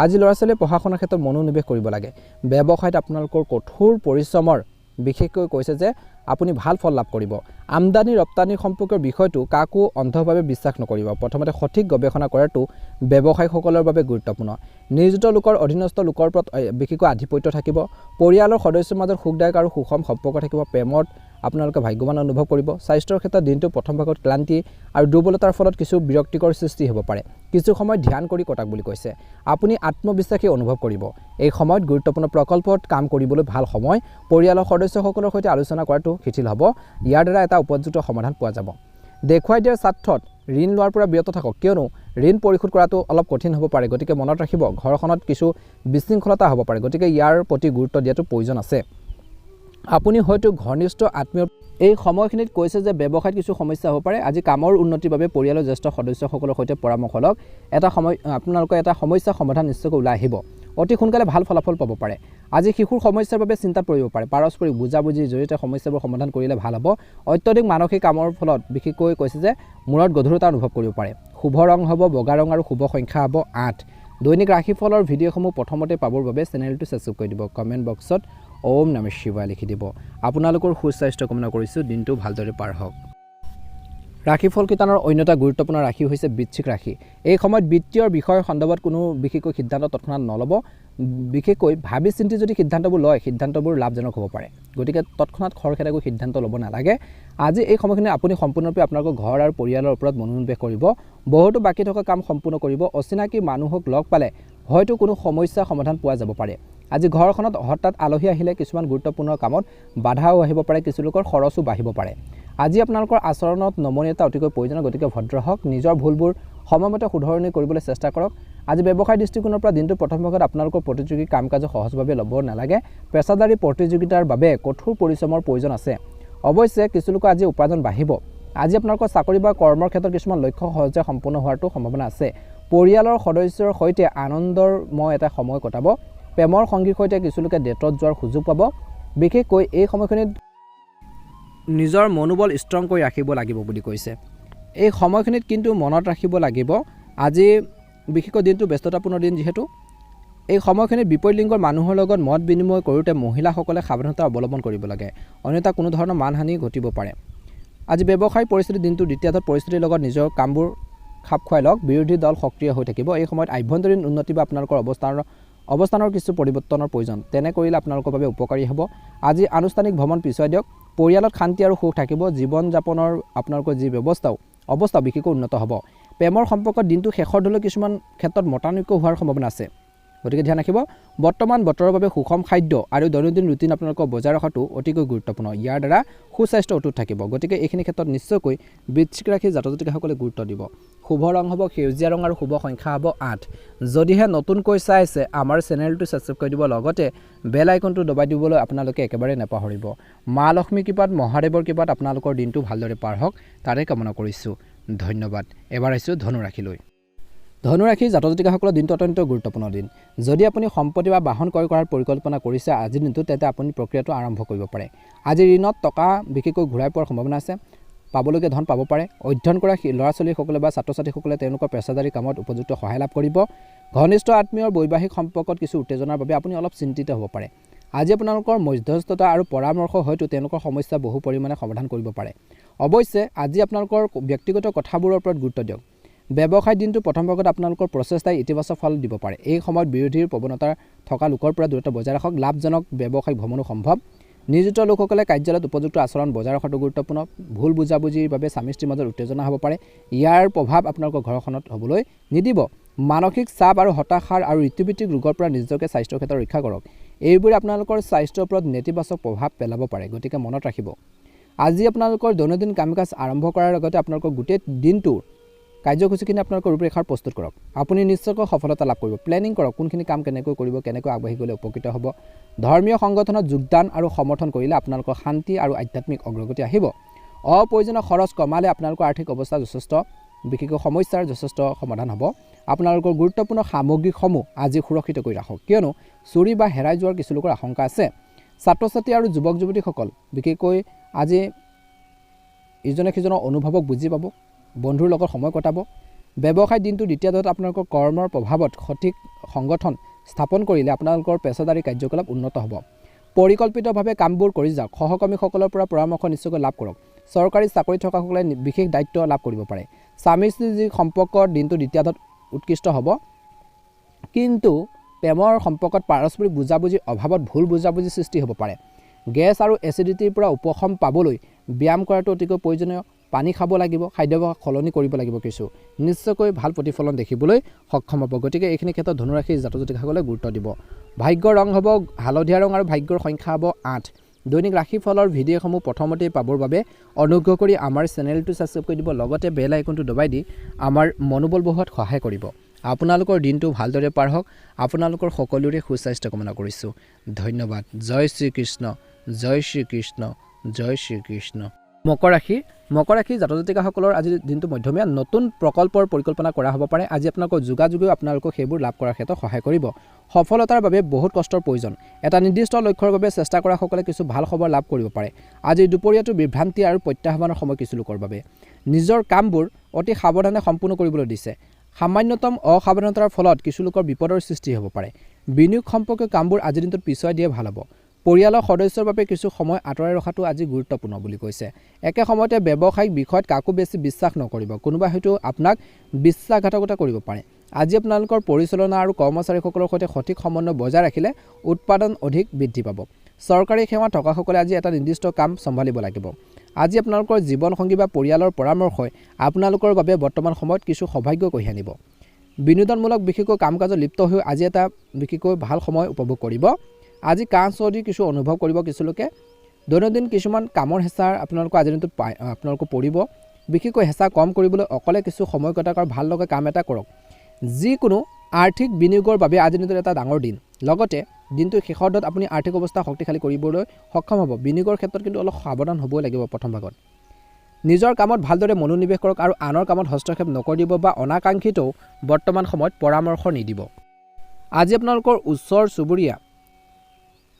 আজি ল'ৰা ছোৱালীয়ে পঢ়া শুনাৰ ক্ষেত্ৰত মনোনিৱেশ কৰিব লাগে ব্যৱসায়ত আপোনালোকৰ কঠোৰ পৰিশ্ৰমৰ বিশেষকৈ কৈছে যে আপুনি ভাল ফল লাভ কৰিব আমদানি ৰপ্তানি সম্পৰ্কৰ বিষয়টো কাকো অন্ধভাৱে বিশ্বাস নকৰিব প্ৰথমতে সঠিক গৱেষণা কৰাটো ব্যৱসায়ীসকলৰ বাবে গুৰুত্বপূৰ্ণ নিয়োজিত লোকৰ অধীনস্থ লোকৰ ওপৰত বিশেষকৈ আধিপত্য থাকিব পৰিয়ালৰ সদস্যৰ মাজত সুখদায়ক আৰু সুষম সম্পৰ্ক থাকিব প্ৰেমত আপোনালোকে ভাগ্যৱান অনুভৱ কৰিব স্বাস্থ্যৰ ক্ষেত্ৰত দিনটো প্ৰথম ভাগত ক্লান্তি আৰু দুৰ্বলতাৰ ফলত কিছু বিৰক্তিকৰ সৃষ্টি হ'ব পাৰে কিছু সময় ধ্যান কৰি কটাক বুলি কৈছে আপুনি আত্মবিশ্বাসী অনুভৱ কৰিব এই সময়ত গুৰুত্বপূৰ্ণ প্ৰকল্পত কাম কৰিবলৈ ভাল সময় পৰিয়ালৰ সদস্যসকলৰ সৈতে আলোচনা কৰাটো শিথিল হ'ব ইয়াৰ দ্বাৰা এটা উপযুক্ত সমাধান পোৱা যাব দেখুৱাই দিয়াৰ স্বাৰ্থত ঋণ লোৱাৰ পৰা বিৰত থাকক কিয়নো ঋণ পৰিশোধ কৰাটো অলপ কঠিন হ'ব পাৰে গতিকে মনত ৰাখিব ঘৰখনত কিছু বিশৃংখলতা হ'ব পাৰে গতিকে ইয়াৰ প্ৰতি গুৰুত্ব দিয়াটো প্ৰয়োজন আছে আপুনি হয়তো ঘনিষ্ঠ আত্মীয় এই সময়খিনিত কৈছে যে ব্যৱসায়ত কিছু সমস্যা হ'ব পাৰে আজি কামৰ উন্নতিৰ বাবে পৰিয়ালৰ জ্যেষ্ঠ সদস্যসকলৰ সৈতে পৰামৰ্শ লওক এটা সময় আপোনালোকৰ এটা সমস্যা সমাধান নিশ্চয়কৈ ওলাই আহিব অতি সোনকালে ভাল ফলাফল পাব পাৰে আজি শিশুৰ সমস্যাৰ বাবে চিন্তাত পৰিব পাৰে পাৰস্পৰিক বুজাবুজিৰ জৰিয়তে সমস্যাবোৰ সমাধান কৰিলে ভাল হ'ব অত্যধিক মানসিক কামৰ ফলত বিশেষকৈ কৈছে যে মূৰত গধুৰতা অনুভৱ কৰিব পাৰে শুভ ৰং হ'ব বগা ৰং আৰু শুভ সংখ্যা হ'ব 8 দৈনিক ৰাশিফলৰ ভিডিঅ'সমূহ প্ৰথমতে পাবৰ বাবে চেনেলটো সাবস্ক্ৰাইব কৰি দিব কমেণ্ট বক্সত ওম নমঃ শিৱায় লিখি দিব আপোনালোকৰ সুস্বাস্থ্য কামনা কৰিছোঁ দিনটো ভালদৰে পাৰ হওক ৰাশিফল কিতানৰ অন্য এটা গুৰুত্বপূৰ্ণ ৰাশি হৈছে বৃশ্চিক ৰাশি এই সময়ত বিত্তীয় বিষয়ৰ সন্দৰ্ভত কোনো বিশেষকৈ সিদ্ধান্ত তৎক্ষণাত নল'ব বিশেষকৈ ভাবি চিন্তি যদি সিদ্ধান্তবোৰ লয় সিদ্ধান্তবোৰ লাভজনক হ'ব পাৰে গতিকে তৎক্ষণাত খৰখেদাকৈ সিদ্ধান্ত ল'ব নালাগে আজি এই সময়খিনি আপুনি সম্পূৰ্ণৰূপে আপোনালোকৰ ঘৰ আৰু পৰিয়ালৰ ওপৰত মনোনিৱেশ কৰিব বহুতো বাকী থকা কাম সম্পূৰ্ণ কৰিব অচিনাকি মানুহক লগ পালে হয়তো কোনো সমস্যা সমাধান পোৱা যাব পাৰে আজি ঘৰখনত হঠাৎ আলহী আহিলে কিছুমান গুৰুত্বপূৰ্ণ কামত বাধাও আহিব পাৰে কিছু লোকৰ খৰচো বাঢ়িব পাৰে আজি আপোনালোকৰ আচৰণত নমনীয়তা অতিকৈ প্ৰয়োজন গতিকে ভদ্ৰ হওক নিজৰ ভুলবোৰ সময়মতে শুধৰণি কৰিবলৈ চেষ্টা কৰক আজি ব্যৱসায় দৃষ্টিকোণৰ পৰা দিনটো প্ৰথম ভাগত আপোনালোকৰ প্ৰতিযোগী কাম কাজ সহজভাৱে ল'ব নালাগে পেছাদাৰী প্ৰতিযোগিতাৰ বাবে কঠোৰ পৰিশ্ৰমৰ প্ৰয়োজন আছে অৱশ্যে কিছু লোকৰ আজি উপাৰ্জন বাঢ়িব আজি আপোনালোকৰ চাকৰি বা কৰ্মৰ ক্ষেত্ৰত কিছুমান লক্ষ্য সহজে সম্পূৰ্ণ হোৱাটো সম্ভাৱনা আছে পৰিয়ালৰ সদস্যৰ সৈতে আনন্দময় এটা সময় কটাব প্ৰেমৰ সংগীৰ সৈতে কিছু লোকে ডেটত যোৱাৰ সুযোগ পাব বিশেষকৈ এই সময়খিনিত নিজৰ মনোবল ষ্ট্ৰং কৰি ৰাখিব লাগিব বুলি কৈছে এই সময়খিনিত কিন্তু মনত ৰাখিব লাগিব আজি বিশেষকৈ দিনটো ব্যস্ততাপূৰ্ণ দিন যিহেতু এই সময়খিনিত বিপৰীত লিংগৰ মানুহৰ লগত মত বিনিময় কৰোঁতে মহিলাসকলে সাৱধানতা অৱলম্বন কৰিব লাগে অন্যথা কোনো ধৰণৰ মানহানি ঘটিব পাৰে আজি ব্যৱসায় পৰিস্থিতি দিনটো দ্বিতীয়াৰ্ধত পৰিস্থিতিৰ লগত নিজৰ কামবোৰ খাপ খুৱাই লওক বিৰোধী দল সক্ৰিয় হৈ থাকিব এই সময়ত আভ্যন্তৰীণ উন্নতি বা আপোনালোকৰ অৱস্থানৰ কিছু পৰিৱৰ্তনৰ প্ৰয়োজন তেনে কৰিলে আপোনালোকৰ বাবে উপকাৰী হ'ব আজি আনুষ্ঠানিক ভ্ৰমণ পিছুৱাই দিয়ক পৰিয়ালত শান্তি আৰু সুখ থাকিব জীৱন যাপনৰ আপোনালোকৰ যি অৱস্থা বিশেষকৈ উন্নত হ'ব প্ৰেমৰ সম্পৰ্কত দিনটো শেষৰ ধৰিলৈ কিছুমান ক্ষেত্ৰত মতানৈক্য হোৱাৰ সম্ভাৱনা আছে গতিকে ধ্যান ৰাখিব বৰ্তমান বতৰৰ বাবে সুষম খাদ্য আৰু দৈনন্দিন ৰুটিন আপোনালোকৰ বজাই ৰখাটো অতিকৈ গুৰুত্বপূৰ্ণ ইয়াৰ দ্বাৰা সুস্বাস্থ্য অটুট থাকিব গতিকে এইখিনি ক্ষেত্ৰত নিশ্চয়কৈ বৃশ্চিক ৰাশি জাতক জাতিকাসকলে গুৰুত্ব দিব শুভ ৰং হ'ব সেউজীয়া ৰং আৰু শুভ সংখ্যা হ'ব 8 যদিহে নতুনকৈ চাইছে আমাৰ চেনেলটো সাবস্ক্ৰাইব কৰি দিব লগতে বেল আইকনটো দবাই দিবলৈ আপোনালোকে একেবাৰে নাপাহৰিব মা লক্ষ্মী কৃপাত মহাদেৱৰ কৃপাত আপোনালোকৰ দিনটো ভালদৰে পাৰ হওক তাৰে কামনা কৰিছোঁ ধন্যবাদ এবাৰ আহিছোঁ ধনুৰাশিলৈ ধনুৰাশি জাতক জাতিকাসকলৰ দিনটো অত্যন্ত গুৰুত্বপূৰ্ণ দিন যদি আপুনি সম্পত্তি বা বাহন ক্ৰয় কৰাৰ পৰিকল্পনা কৰিছে আজিৰ দিনটো তেন্তে আপুনি প্ৰক্ৰিয়াটো আৰম্ভ কৰিব পাৰে আজি ঋণত টকা বিশেষকৈ ঘূৰাই পোৱাৰ সম্ভাৱনা আছে পাবলগীয়া ধন পাব পাৰে অধ্যয়ন কৰা ল'ৰা ছোৱালীসকলে বা ছাত্ৰ ছাত্ৰীসকলে তেওঁলোকৰ পেছাদাৰী কামত উপযুক্ত সহায় লাভ কৰিব ঘনিষ্ঠ আত্মীয়ৰ বৈবাহিক সম্পৰ্কত কিছু উত্তেজনাৰ বাবে আপুনি অলপ চিন্তিত হ'ব পাৰে আজি আপোনালোকৰ মধ্যস্থতা আৰু পৰামৰ্শ হয়তো তেওঁলোকৰ সমস্যা বহু পৰিমাণে সমাধান কৰিব পাৰে অৱশ্যে আজি আপোনালোকৰ ব্যক্তিগত কথাবোৰৰ ওপৰত গুৰুত্ব দিয়ক ব্যৱসায় দিনটো প্ৰথম ভাগত আপোনালোকৰ প্ৰচেষ্টাই ইতিবাচক ফল দিব পাৰে এই সময়ত বিৰোধীৰ প্ৰৱণতা থকা লোকৰ পৰা দূৰত্ব বজাই ৰাখক লাভজনক ব্যৱসায়িক ভ্ৰমণো সম্ভৱ নিয়োজিত লোকসকলে কাৰ্যালয়ত উপযুক্ত আচৰণ বজাই ৰখাটো গুৰুত্বপূৰ্ণ ভুল বুজাবুজিৰ বাবে স্বামী স্ত্ৰীৰ মাজত উত্তেজনা হ'ব পাৰে ইয়াৰ প্ৰভাৱ আপোনালোকৰ ঘৰখনত হ'বলৈ নিদিব মানসিক চাপ আৰু হতাশাৰ আৰু ঋতুভিত্তিক ৰোগৰ পৰা নিজকে স্বাস্থ্যৰ ক্ষেত্ৰত ৰক্ষা কৰক এইবোৰে আপোনালোকৰ স্বাস্থ্যৰ ওপৰত নেতিবাচক প্ৰভাৱ পেলাব পাৰে গতিকে মনত ৰাখিব আজি আপোনালোকৰ দৈনন্দিন কাম কাজ আৰম্ভ কৰাৰ লগতে আপোনালোকৰ গোটেই দিনটোৰ কাৰ্যসূচীখিনি আপোনালোকৰ ৰূপৰেখাৰ প্ৰস্তুত কৰক আপুনি নিশ্চয়কৈ সফলতা লাভ কৰিব প্লেনিং কৰক কোনখিনি কাম কেনেকৈ কৰিব কেনেকৈ আগবাঢ়ি গ'লে উপকৃত হ'ব ধৰ্মীয় সংগঠনত যোগদান আৰু সমৰ্থন কৰিলে আপোনালোকৰ শান্তি আৰু আধ্যাত্মিক অগ্ৰগতি আহিব অপ্ৰয়োজনীয় খৰচ কমালে আপোনালোকৰ আৰ্থিক অৱস্থা যথেষ্ট বিশেষকৈ সমস্যাৰ যথেষ্ট সমাধান হ'ব আপোনালোকৰ গুৰুত্বপূৰ্ণ সামগ্ৰীসমূহ আজি সুৰক্ষিত কৰি ৰাখক কিয়নো চুৰি বা হেৰাই যোৱাৰ কিছু লোকৰ আশংকা আছে ছাত্ৰ ছাত্ৰী আৰু যুৱক যুৱতীসকল বিশেষকৈ আজি ইজনে সিজনৰ অনুভৱক বুজি পাব, বন্ধুৰ লগত সময় কটাব। ব্যৱসায় দিনটো দ্বিতীয় দিনত আপোনালোকৰ কৰ্মৰ প্ৰভাৱত সঠিক সংগঠন স্থাপন কৰিলে আপোনালোকৰ পেছাদাৰী কাৰ্যকলাপ উন্নত হ'ব। পৰিকল্পিতভাৱে কামবোৰ কৰি যাওক। সহকৰ্মীসকলৰ পৰা পৰামৰ্শ নিশ্চয়কৈ লাভ কৰক। চৰকাৰী চাকৰি থকাসকলে বিশেষ দায়িত্ব লাভ কৰিব পাৰে। স্বামী স্ত্ৰীৰ যি সম্পৰ্কৰ দিনটো দ্বিতীয় দিনত উৎকৃষ্ট হ'ব, কিন্তু প্ৰেমৰ সম্পৰ্কত পাৰস্পৰিক বুজাবুজিৰ অভাৱত ভুল বুজাবুজি সৃষ্টি হ'ব পাৰে। গেছ আৰু এচিডিটিৰ পৰা উপশম পাবলৈ ব্যায়াম কৰাটো অতিকৈ প্ৰয়োজনীয়। পানী খাব লাগিব, খাদ্যাভ্যাস সলনি কৰিব লাগিব, কিছু নিশ্চয়কৈ ভাল প্ৰতিফলন দেখিবলৈ সক্ষম হ'ব। গতিকে এইখিনি ক্ষেত্ৰত ধনুৰাশিৰ জাতক জাতিকাসকলে গুৰুত্ব দিব। ভাগ্যৰ ৰং হ'ব হালধীয়া ৰং আৰু ভাগ্যৰ সংখ্যা হ'ব 8। দৈনিক ৰাশিফলৰ ভিডিঅ'সমূহ প্ৰথমতেই পাবৰ বাবে অনুগ্ৰহ কৰি আমাৰ চেনেলটো ছাবস্ক্ৰাইব কৰি দিব, লগতে বেল আইকনটো দবাই দি আমাৰ মনোবল বঢ়োৱাত সহায় কৰিব। আপোনালোকৰ দিনটো ভালদৰে পাৰ হওক। আপোনালোকৰ সকলোৰে সুস্বাস্থ্য কামনা কৰিছোঁ। ধন্যবাদ। জয় শ্ৰীকৃষ্ণ, জয় শ্ৰীকৃষ্ণ, জয় শ্ৰীকৃষ্ণ। মকৰ ৰাশি জাতক জাতিকাসকলৰ আজিৰ দিনটো মধ্যমীয়া। নতুন প্ৰকল্পৰ পৰিকল্পনা কৰা হ'ব পাৰে। আজি আপোনালোকৰ যোগাযোগেও আপোনালোকক সেইবোৰ লাভ কৰাৰ ক্ষেত্ৰত সহায় কৰিব। সফলতাৰ বাবে বহুত কষ্টৰ প্ৰয়োজন। এটা নিৰ্দিষ্ট লক্ষ্যৰ বাবে চেষ্টা কৰাসকলে কিছু ভাল খবৰ লাভ কৰিব পাৰে। আজি দুপৰীয়াটো বিভ্ৰান্তি আৰু প্ৰত্যাহ্বানৰ সময় কিছু লোকৰ বাবে। নিজৰ কামবোৰ অতি সাৱধানে সম্পূৰ্ণ কৰিবলৈ দিছে। সামান্যতম অসাৱধানতাৰ ফলত কিছু লোকৰ বিপদৰ সৃষ্টি হ'ব পাৰে। বিনিয়োগ সম্পৰ্কীয় কামবোৰ আজিৰ দিনটোত পিছুৱাই দিয়ে ভাল হ'ব। পৰিয়ালৰ সদস্যৰ বাবে কিছু সময় আঁতৰাই ৰখাটো আজি গুৰুত্বপূৰ্ণ বুলি কৈছে। একে সময়তে ব্যৱসায়িক বিষয়ত কাকো বেছি বিশ্বাস নকৰিব। কোনোবাই হয়তো আপোনাক বিশ্বাসঘাতকতা কৰিব পাৰে। আজি আপোনালোকৰ পৰিচালনা আৰু কৰ্মচাৰীসকলৰ সৈতে সঠিক সমন্বয় বজাই ৰাখিলে উৎপাদন অধিক বৃদ্ধি পাব। চৰকাৰী সেৱা থকাসকলে আজি এটা নিৰ্দিষ্ট কাম চম্ভালিব লাগিব। আজি আপোনালোকৰ জীৱনসংগী বা পৰিয়ালৰ পৰামৰ্শই আপোনালোকৰ বাবে বৰ্তমান সময়ত কিছু সৌভাগ্য কঢ়িয়াই আনিব। বিনোদনমূলক বিশেষকৈ কাম কাজত লিপ্ত হৈ আজি এটা বিশেষকৈ ভাল সময় উপভোগ কৰিব। আজি কাহ চৰ্দি কিছু অনুভৱ কৰিব কিছু লোকে। দৈনন্দিন কিছুমান কামৰ হেঁচা আপোনালোকৰ আজিৰ দিনটোত আপোনালোকৰ পৰিব। বিশেষকৈ হেঁচা কম কৰিবলৈ অকলে কিছু সময় কটাওক আৰু ভাল লগা কাম এটা কৰক। যিকোনো আৰ্থিক বিনিয়োগৰ বাবে আজিৰ দিনটোত এটা ডাঙৰ দিন। লগতে দিনটোৰ শেষৰ দিনত আপুনি আৰ্থিক অৱস্থা শক্তিশালী কৰিবলৈ সক্ষম হ'ব। বিনিয়োগৰ ক্ষেত্ৰত কিন্তু অলপ সাৱধান হ'বই লাগিব প্ৰথম ভাগত। নিজৰ কামত ভালদৰে মনোনিৱেশ কৰক আৰু আনৰ কামত হস্তক্ষেপ নকৰিব বা অনাকাংক্ষিতও বৰ্তমান সময়ত পৰামৰ্শ নিদিব। আজি আপোনালোকৰ ওচৰ চুবুৰীয়া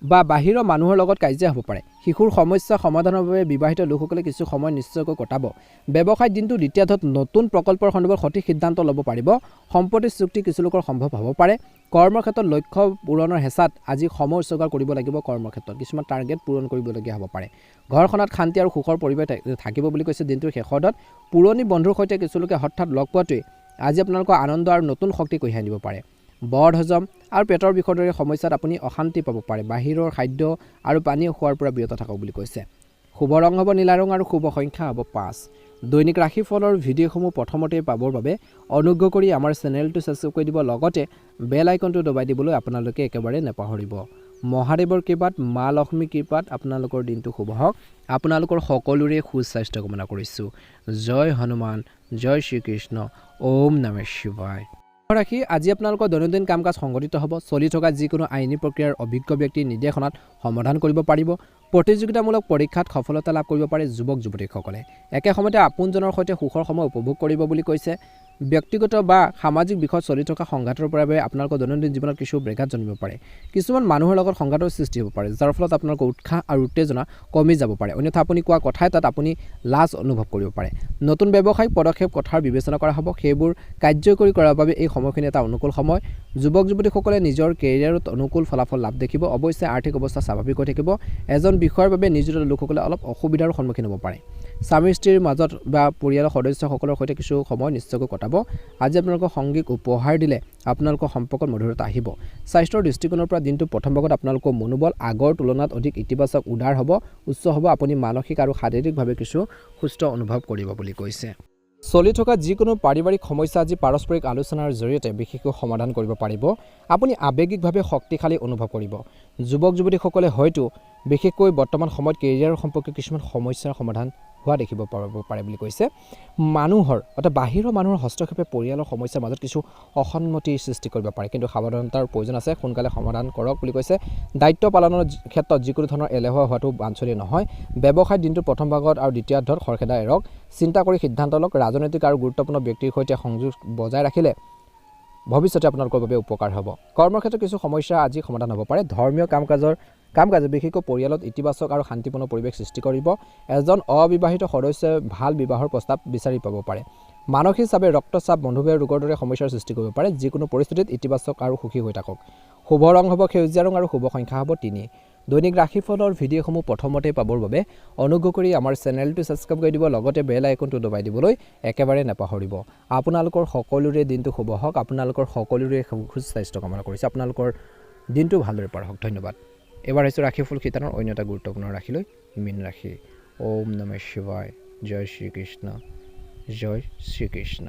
বা বাহিৰৰ মানুহৰ লগত কাজিয়া হ'ব পাৰে। শিশুৰ সমস্যা সমাধানৰ বাবে বিবাহিত লোকসকলে কিছু সময় নিশ্চয়কৈ কটাব। ব্যৱসায়িক দিনটো দ্বিতীয় দিনত নতুন প্ৰকল্পৰ সন্দৰ্ভত সঠিক সিদ্ধান্ত ল'ব পাৰিব। সম্পত্তি চুক্তি কিছু লোকৰ সম্ভৱ হ'ব পাৰে। কৰ্মৰ ক্ষেত্ৰত লক্ষ্য পূৰণৰ হেঁচাত আজি সময় উৎসৰ্গ কৰিব লাগিব। কৰ্মৰ ক্ষেত্ৰত কিছুমান টাৰ্গেট পূৰণ কৰিবলগীয়া হ'ব পাৰে। ঘৰখনত শান্তি আৰু সুখৰ পৰিৱেশ থাকিব বুলি কৈছে। দিনটোৰ শেষৰ দিনত পুৰণি বন্ধুৰ সৈতে কিছু লোকে হঠাৎ লগ পোৱাটোৱে আজি আপোনালোকৰ আনন্দ আৰু নতুন শক্তি কঢ়িয়াই আনিব পাৰে। বদ হজম আৰু পেটৰ বিষৰ দৰে সমস্যাত আপুনি অশান্তি পাব পাৰে। বাহিৰৰ খাদ্য আৰু পানী খোৱাৰ পৰা বিৰত থাকক বুলি কৈছে। শুভ ৰং হ'ব নীলা ৰং আৰু শুভ সংখ্যা হ'ব 5। দৈনিক ৰাশিফলৰ ভিডিঅ'সমূহ প্ৰথমতে পাবৰ বাবে অনুগ্ৰহ কৰি আমাৰ চেনেলটো ছাবস্ক্ৰাইব কৰি দিব, লগতে বেল আইকনটো দবাই দিবলৈ আপোনালোকে একেবাৰে নাপাহৰিব। মহাদেৱৰ কৃপাত, মা লক্ষ্মীৰ কৃপাত আপোনালোকৰ দিনটো শুভ হওক। আপোনালোকৰ সকলোৰে সুস্বাস্থ্য কামনা কৰিছোঁ। জয় হনুমান, জয় শ্ৰীকৃষ্ণ, ওম নমঃ শিৱায়। ৰাশি আজি আপোনালোকৰ দৈনন্দিন কাম কাজ সংঘটিত হ'ব। চলি থকা যিকোনো আইনী প্ৰক্ৰিয়াৰ অভিজ্ঞ ব্যক্তিৰ নিৰ্দেশনাত সমাধান কৰিব পাৰিব। প্ৰতিযোগিতামূলক পৰীক্ষাত সফলতা লাভ কৰিব পাৰে যুৱক যুৱতীসকলে। একে সময়তে আপোনজনৰ সৈতে সুখৰ সময় উপভোগ কৰিব বুলি কৈছে। ব্যক্তিগত বা সামাজিক বিষয়ত চলি থকা সংঘাতৰ বাবে আপোনালোকৰ দৈনন্দিন জীৱনত কিছু ব্যাঘাত জন্মিব পাৰে। কিছুমান মানুহৰ লগত সংঘাতৰ সৃষ্টি হ'ব পাৰে, যাৰ ফলত আপোনালোকৰ উৎসাহ আৰু উত্তেজনা কমি যাব পাৰে। অন্যথা আপুনি কোৱা কথাই তাত আপুনি লাজ অনুভৱ কৰিব পাৰে। নতুন ব্যৱসায়িক পদক্ষেপ কথাৰ বিবেচনা কৰা হ'ব। সেইবোৰ কাৰ্যকৰী কৰাৰ বাবে এই সময়খিনি এটা অনুকূল সময়। যুৱক যুৱতীসকলে নিজৰ কেৰিয়াৰত অনুকূল ফলাফল লাভ দেখিব। অৱশ্যে আৰ্থিক অৱস্থা স্বাভাৱিক হৈ থাকিব। এজন বিষয়ৰ বাবে নিয়োজিত লোকসকলে অলপ অসুবিধাৰ সন্মুখীন হ'ব পাৰে। স্বামী স্ত্ৰীৰ মাজত বা পৰিয়ালৰ সদস্যসকলৰ সৈতে কিছু সময় নিশ্চয়কৈ কটাব। আজি আপোনালোকৰ সংগীক উপহাৰ দিলে আপোনালোকৰ সম্পৰ্কত মধুৰতা আহিব। স্বাস্থ্যৰ দৃষ্টিকোণৰ পৰা দিনটো প্ৰথম ভাগত আপোনালোকৰ মনোবল আগৰ তুলনাত অধিক ইতিবাচক উদাৰ হ'ব, উচ্চ হ'ব। আপুনি মানসিক আৰু শাৰীৰিকভাৱে কিছু সুস্থ অনুভৱ কৰিব বুলি কৈছে। চলি থকা যিকোনো পাৰিবাৰিক সমস্যা আজি পাৰস্পৰিক আলোচনাৰ জৰিয়তে বিশেষকৈ সমাধান কৰিব পাৰিব। আপুনি আৱেগিকভাৱে শক্তিশালী অনুভৱ কৰিব। যুৱক যুৱতীসকলে হয়তো বিশেষকৈ বৰ্তমান সময়ত কেৰিয়াৰৰ সম্পৰ্কে কিছুমান সমস্যাৰ সমাধান হোৱা দেখিব পাৰে বুলি কৈছে। মানুহৰ অৰ্থাৎ বাহিৰৰ মানুহৰ হস্তক্ষেপে পৰিয়ালৰ সমস্যাৰ মাজত কিছু অসন্মতিৰ সৃষ্টি কৰিব পাৰে, কিন্তু সাৱধানতাৰ প্ৰয়োজন আছে। সোনকালে সমাধান কৰক বুলি কৈছে। দায়িত্ব পালনৰ ক্ষেত্ৰত যিকোনো ধৰণৰ এলেহুৱা হোৱাটো বাঞ্ছনীয় নহয়। ব্যৱসায়িক দিনটোৰ প্ৰথম ভাগত আৰু দ্বিতীয়াৰ্ধত খৰখেদা এৰক। চিন্তা কৰি সিদ্ধান্ত লওক। ৰাজনৈতিক আৰু গুৰুত্বপূৰ্ণ ব্যক্তিৰ সৈতে সংযোগ বজাই ৰাখিলে ভৱিষ্যতে আপোনালোকৰ বাবে উপকাৰ হ'ব। কৰ্মৰ ক্ষেত্ৰত কিছু সমস্যা আজি সমাধান হ'ব পাৰে। ধৰ্মীয় কাম-কাজে বিশেষকৈ পৰিয়ালত ইতিবাচক আৰু শান্তিপূৰ্ণ পৰিৱেশ সৃষ্টি কৰিব। এজন অবিবাহিত সদস্যই ভাল বিবাহৰ প্ৰস্তাৱ বিচাৰি পাব পাৰে। মানসিক চাপে ৰক্তচাপ, মধুমেহ ৰোগৰ দৰে সমস্যাৰ সৃষ্টি কৰিব পাৰে। যিকোনো পৰিস্থিতিত ইতিবাচক আৰু সুখী হৈ থাকক। শুভ ৰং হ'ব সেউজীয়া ৰং আৰু শুভ সংখ্যা হ'ব 3। দৈনিক ৰাশিফলৰ ভিডিঅ'সমূহ প্ৰথমতে পাবৰ বাবে অনুগ্ৰহ কৰি আমাৰ চেনেলটো ছাবস্ক্ৰাইব কৰি দিব, লগতে বেল আইকনটো দবাই দিবলৈ একেবাৰে নাপাহৰিব। আপোনালোকৰ সকলোৰে দিনটো শুভ হওক। আপোনালোকৰ সকলোৰে সুস্বাস্থ্য কামনা কৰিছে। আপোনালোকৰ দিনটো ভালদৰে পাৰ হওক। ধন্যবাদ। এবাৰ আহিছোঁ ৰাশিফল শিতানৰ অন্য এটা গুৰুত্বপূৰ্ণ ৰাশিলৈ, মীন ৰাশি। ওম নমঃ শিৱায়। জয় শ্ৰীকৃষ্ণ, জয় শ্ৰীকৃষ্ণ।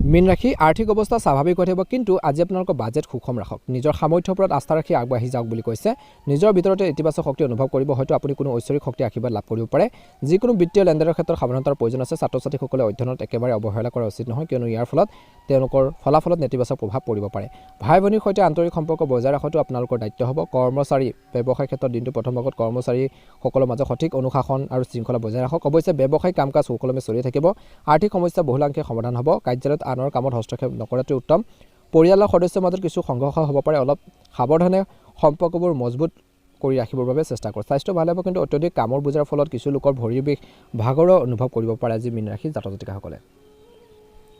মীন ৰাশি আৰ্থিক অৱস্থা স্বাভাৱিক হৈ থাকিব, কিন্তু আজি আপোনালোকৰ বাজেট সুষম ৰাখক। নিজৰ সামৰ্থ্যৰ ওপৰত আস্থা ৰাখি আগবাঢ়ি যাওক বুলি কৈছে। নিজৰ ভিতৰতে ইতিবাচক শক্তি অনুভৱ কৰিব। হয়তো আপুনি কোনো ঐশ্বৰিক শক্তি আশীৰ্বাদ লাভ কৰিব পাৰে। যিকোনো বিত্তীয় লেনদেনৰ ক্ষেত্ৰত সাৱধানতাৰ প্ৰয়োজন আছে। ছাত্ৰ-ছাত্ৰীসকলে অধ্যয়নত একেবাৰে অৱহেলা কৰা উচিত নহয়, কিয়নো ইয়াৰ ফলত তেওঁলোকৰ ফলাফলত নেতিবাচক প্ৰভাৱ পৰিব পাৰে। ভাই ভনীৰ সৈতে আন্তৰিক সম্পৰ্ক বজাই ৰখাটো আপোনালোকৰ দায়িত্ব হ'ব। কৰ্মচাৰী ব্যৱসায়িক ক্ষেত্ৰত দিনটো প্ৰথম ভাগত কৰ্মচাৰীসকলৰ মাজত সঠিক অনুশাসন আৰু শৃংখলা বজাই ৰাখক। অৱশ্যে ব্যৱসায়িক কাম-কাজ সুকলমে চলি থাকিব। আৰ্থিক সমস্যা বহুলাংশে সমাধান হ'ব। কাৰ্যালয়ত আনৰ কামত হস্তক্ষেপ নকৰাটোৱে উত্তম। পৰিয়ালৰ সদস্যৰ মাজত কিছু সংঘৰ্ষ হ'ব পাৰে। অলপ সাৱধানে সম্পৰ্কবোৰ মজবুত কৰি ৰাখিবৰ বাবে চেষ্টা কৰক। স্বাস্থ্য ভালে হ'ব, কিন্তু অত্যধিক কামৰ বোজাৰ ফলত কিছু লোকৰ ভৰিৰ বিষ, ভাগৰুৱা অনুভৱ কৰিব পাৰে আজি মীন ৰাশিৰ জাতক-জাতিকাসকলে।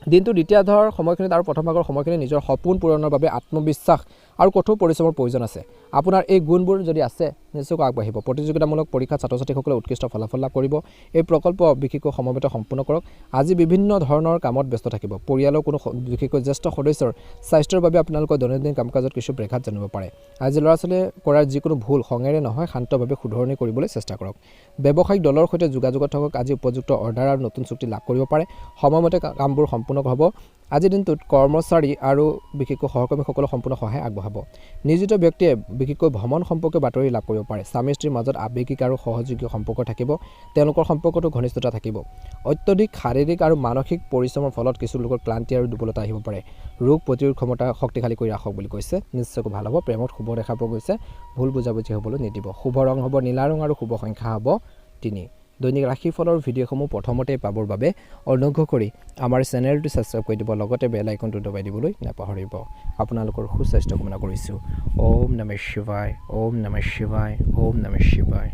দিনটো দ্বিতীয়াৰ্ধৰ সময়খিনিত আৰু প্ৰথম ভাগৰ সময়খিনি নিজৰ সপোন পূৰণৰ বাবে আত্মবিশ্বাস আৰু কঠোৰ পৰিশ্ৰমৰ প্ৰয়োজন আছে। আপোনাৰ এই গুণবোৰ যদি আছে, নিশ্চয়কৈ আগবাঢ়িব। প্ৰতিযোগিতামূলক পৰীক্ষাত ছাত্ৰ-ছাত্ৰীসকলে উৎকৃষ্ট ফলাফল লাভ কৰিব। এই প্ৰকল্প বিশেষকৈ সময়মতে সম্পূৰ্ণ কৰক। আজি বিভিন্ন ধৰণৰ কামত ব্যস্ত থাকিব। পৰিয়ালৰ কোনো বিশেষকৈ জ্যেষ্ঠ সদস্যৰ স্বাস্থ্যৰ বাবে আপোনালোকৰ দৈনন্দিন কাম-কাজত কিছু ব্যাঘাত জানিব পাৰে। আজি ল'ৰা-ছোৱালীয়ে কৰাৰ যিকোনো ভুল খঙেৰে নহয়, শান্তভাৱে শুধৰণি কৰিবলৈ চেষ্টা কৰক। ব্যৱসায়িক দলৰ সৈতে যোগাযোগত থাকক। আজি উপযুক্ত অৰ্ডাৰ আৰু নতুন চুক্তি লাভ কৰিব পাৰে। সময়মতে কামবোৰ সম্পূৰ্ণ হ'ব। আজিৰ দিনটোত কৰ্মচাৰী আৰু বিশেষকৈ সহকৰ্মীসকলক সম্পূৰ্ণ সহায় আগবঢ়াব। নিয়োজিত ব্যক্তিয়ে বিশেষকৈ ভ্ৰমণ সম্পৰ্কীয় বাতৰি লাভ কৰিব পাৰে। স্বামী স্ত্ৰীৰ মাজত আৱেগিক আৰু সহযোগী সম্পৰ্ক থাকিব। তেওঁলোকৰ সম্পৰ্কতো ঘনিষ্ঠতা থাকিব। অত্যধিক শাৰীৰিক আৰু মানসিক পৰিশ্ৰমৰ ফলত কিছু লোকৰ ক্লান্তি আৰু দুৰ্বলতা আহিব পাৰে। ৰোগ প্ৰতিৰোধ ক্ষমতা শক্তিশালী কৰি ৰাখক বুলি কৈছে। নিশ্চয়কৈ ভাল হ'ব। প্ৰেমত শুভ দেখা পোৱা গৈছে। ভুল বুজাবুজি হ'বলৈ নিদিব। শুভ ৰং হ'ব নীলা ৰং আৰু শুভ সংখ্যা হ'ব 3। দৈনিক ৰাশিফলৰ ভিডিঅ'সমূহ প্ৰথমতে পাবৰ বাবে অনুগ্ৰহ কৰি আমাৰ চেনেলটো ছাবস্ক্ৰাইব কৰি দিব, লগতে বেল আইকনটো দবাই দিবলৈ নাপাহৰিব। আপোনালোকৰ সুস্বাস্থ্য কামনা কৰিছোঁ। ওম নমঃ শিৱায়, ওম নমঃ শিৱায়, ওম নমঃ শিৱায়।